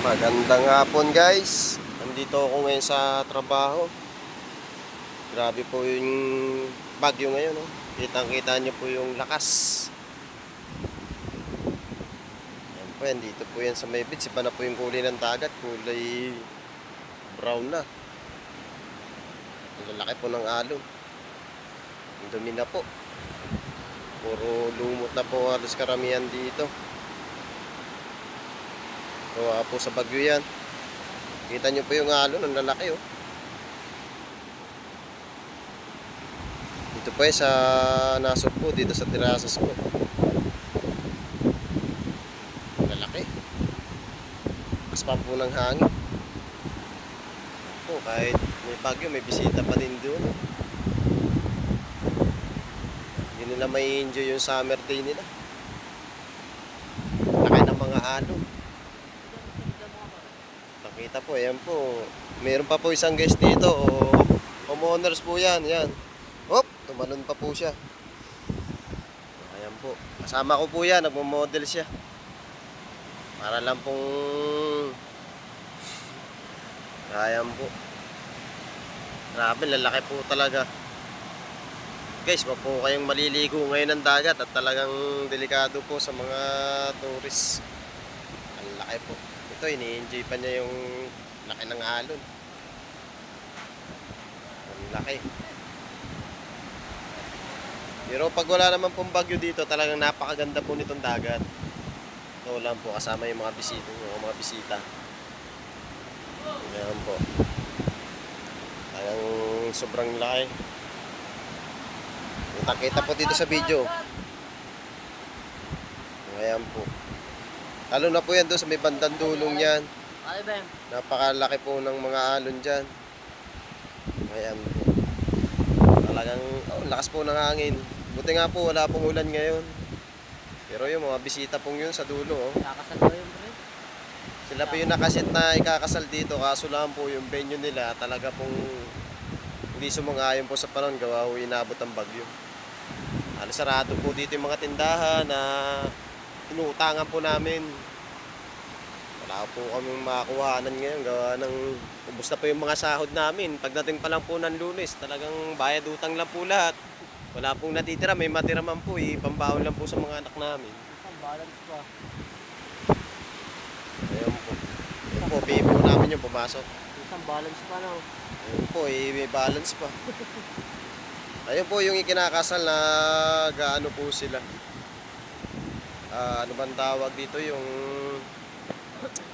Magandang hapon guys. Nandito ako ngayon sa trabaho. Grabe po yung bagyo ngayon, no? Kitang-kita nyo po yung lakas. Yan po yan, dito po yan sa may beach. Iba na po yung kulay ng dagat. Kulay brown na. Ang lalaki po ng alon. Ang dumi na po. Puro lumot na po halos karamihan dito. Gawa po sa bagyo yan. Kita nyo po yung alon, ang lalaki oh. Dito po sa nasok po, dito sa terasas po. Lalaki. Aspan po ng hangin. Po, kahit may bagyo, may bisita pa din doon. Hindi nila may enjoy yung summer day nila. Laki ng mga alon. Nakita po, ayan po. Meron pa po isang guest dito. Homeowners po yan, yan. Hop, tumalon pa po siya. Ayan po. Kasama ko po yan, nagmo-model siya. Para lang pong... Ayan po. Grabe, lalaki po talaga. Guys, wag po kayong maliligo ngayon ng dagat at talagang delikado po sa mga tourists. Ang laki po. Ito, ini-enjoy pa niya yung laki ng alon. Ang laki. Pero pag wala naman pong bagyo dito, talagang napakaganda po nitong dagat. Ito lang po, kasama yung mga bisita. Ayan po. Talagang sobrang laki. Kita po dito sa video. Ayan po. Lalo na po yan doon sa may bandang dulong yan. Napakalaki po ng mga alon dyan. Ayan po. Talagang lakas po ng hangin. Buti nga po wala pong ulan ngayon. Pero yung mga bisita pong yun sa dulo oh. Kakasal ba yun, pre? Sila po yung nakasit na ikakasal dito. Kaso lang po yung venue nila talaga pong hindi sumang-ayon po sa panahon. Gawa ho inabot ang bagyo. Halos sarado po dito yung mga tindahan na inuutangan po namin. Wala po kaming makakuhanan ngayon. Gawa ng ubos na po yung mga sahod namin. Pagdating pa lang po ng Lunes, talagang bayad utang lang po lahat. Wala pong natitira, may matira man po eh. Pambaon lang po sa mga anak namin. Isang balance pa. Ayun po. Ayun po, bihin po namin yung pumasok. Isang balance pa no. Ayun po, may balance pa. Ayun po yung ikinakasal na gaano po sila. Ano bang tawag dito yung